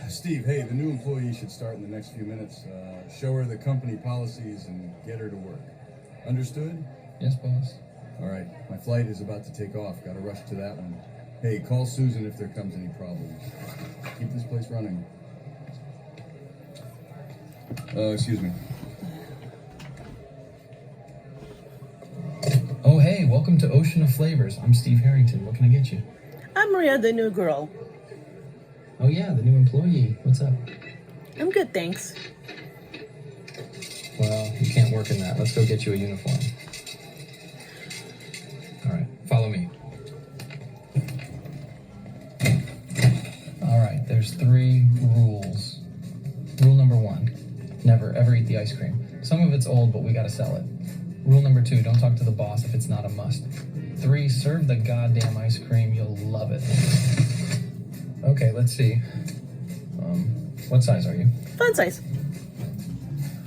Steve, hey, the new employee should start in the next few minutes. Show her the company policies and get her to work. Understood? Yes, boss. All right, my flight is about to take off. Got to rush to that one. Hey, call Susan if there comes any problems. Keep this place running. Excuse me. Oh, hey, welcome to Ocean of Flavors. I'm Steve Harrington. What can I get you? I'm Maria, the new girl. Oh, yeah, the new employee. What's up? I'm good, thanks. Well, you can't work in that. Let's go get you a uniform. All right, follow me. All right, there's 3 rules. Rule number 1, never ever eat the ice cream. Some of it's old, but we gotta sell it. Rule number 2, don't talk to the boss if it's not a must. 3, serve the goddamn ice cream. You'll love it. Okay, let's see. What size are you? Fun size.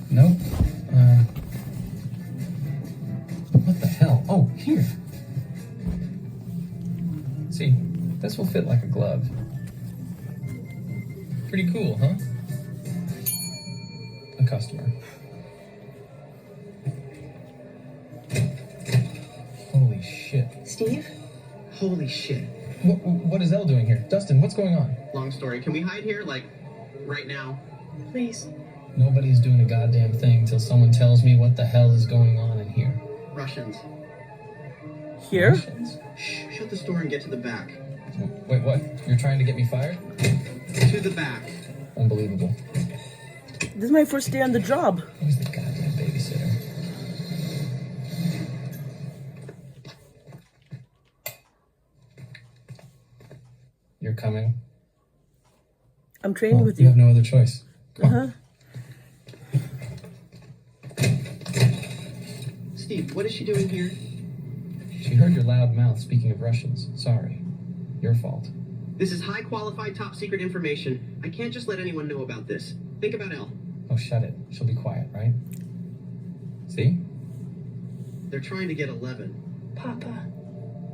Nope. What the hell? Oh, here. See, this will fit like a glove. Pretty cool, huh? A customer. Holy shit. Steve? Holy shit. What is Elle doing here? Dustin, what's going on? Long story. Can we hide here, like, right now? Please. Nobody's doing a goddamn thing till someone tells me what the hell is going on in here. Russians. Here? Russians? Shh, shut the store and get to the back. Wait, what? You're trying to get me fired? To the back. Unbelievable. This is my first day on the job. Who's the goddamn babysitter? You're coming? I'm training Well, with you you. have no other choice. Come on. Steve, what is she doing here? She heard your loud mouth speaking of Russians. Sorry. Your fault. This is high qualified, top secret information. I can't just let anyone know about this. Think about Elle. Oh, shut it. She'll be quiet, right? See? They're trying to get 11. Papa.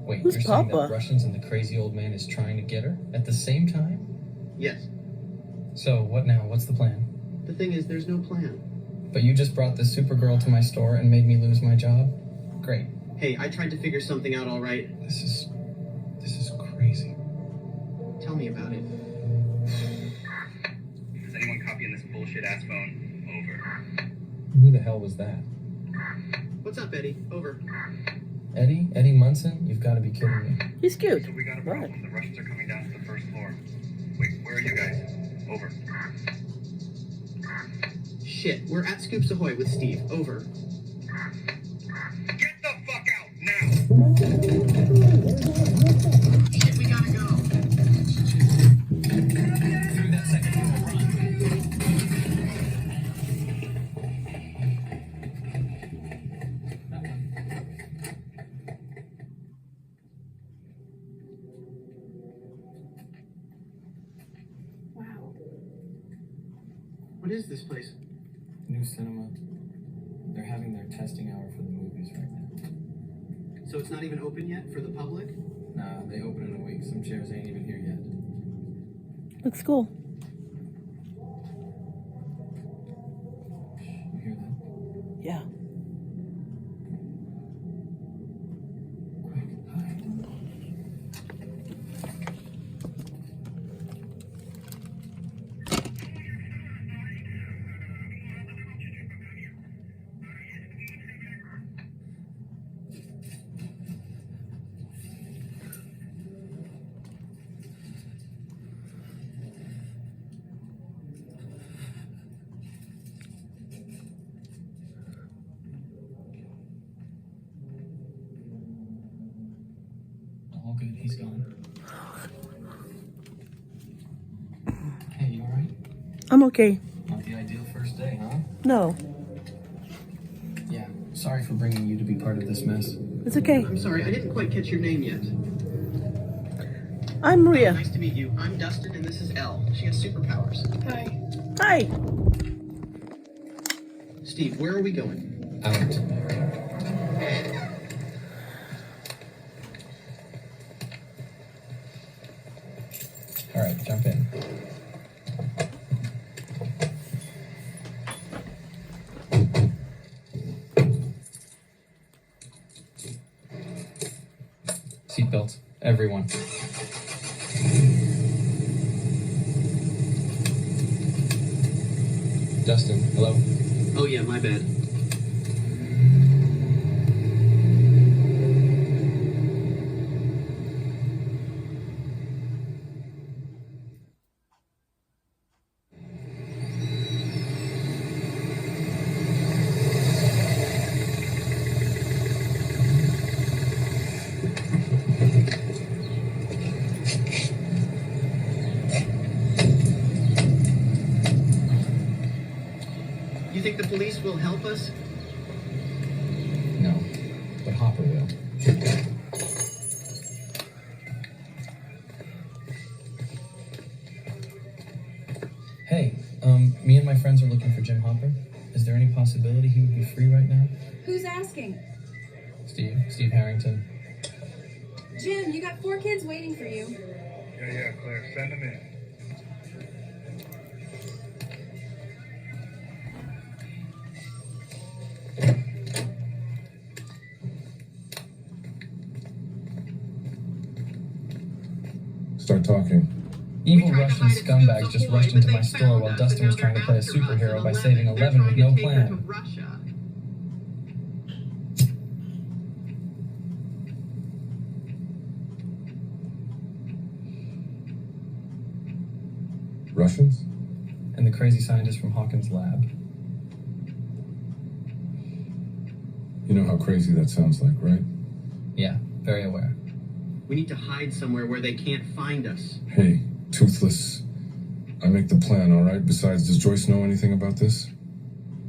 Wait, Who's you're saying Papa? that Russians and the crazy old man is trying to get her at the same time? Yes. So, what now? What's the plan? The thing is, there's no plan. But you just brought this Supergirl to my store and made me lose my job? Great. Hey, I tried to figure something out all right. This is crazy. Tell me about it. Is anyone copying this bullshit ass phone? Over. Who the hell was that? What's up, Eddie? Over. Eddie? Eddie Munson? You've got to be kidding me. He's cute. So we got a What? problem. The Russians are coming down to the first floor. Wait, where are you guys? Over. Shit, we're at Scoops Ahoy with Steve. Over. Get the fuck out now! Shit, we gotta go. Through that second run. Wow. What is this place? New cinema. They're having their testing hour for the movies right now. So it's not even open yet for the public? Nah, they open in a week. Some chairs ain't even here yet. Looks cool. You hear that? Yeah. Quick, hide. All good, he's gone. Hey, you alright? I'm okay. Not the ideal first day, huh? No, Yeah, sorry for bringing you to be part of this mess. it's okay. I'm sorry, I didn't quite catch your name yet. I'm Maria. Nice to meet you. I'm Dustin, and this is Elle. She has superpowers. Hi. Hi. Steve, where are we going? Out. Alright, jump in. Everyone. Justin, hello? Oh yeah, my bad. You think the police will help us? No, but Hopper will. Hey, me and my friends are looking for Jim Hopper. Is there any possibility he would be free right now? Who's asking? Steve Harrington. Jim, you got 4 kids waiting for you. Yeah, Claire, send them in. Start talking. Evil We tried to Russian hide at scumbags Scoops just Ahoy, rushed into but my they store found while us, Dustin and was now trying to they're play a after us superhero by till saving 11. 11 with no They're trying to take her to plan. Russia. Russians? And the crazy scientist from Hawkins' lab. You know how crazy that sounds like, right? Yeah, very aware. We need to hide somewhere where they can't find us. Hey, Toothless. I make the plan, all right? Besides, does Joyce know anything about this?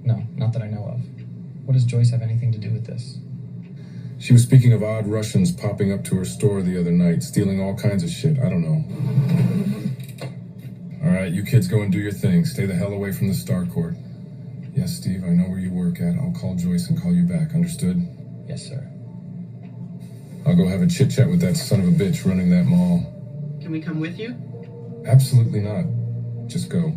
No, not that I know of. What does Joyce have anything to do with this? She was speaking of odd Russians popping up to her store the other night, stealing all kinds of shit. I don't know. All right, you kids go and do your thing. Stay the hell away from the Star Court. Yes, Steve, I know where you work at. I'll call Joyce and call you back. Understood? Yes, sir. I'll go have a chit-chat with that son of a bitch running that mall. Can we come with you? Absolutely not. Just go.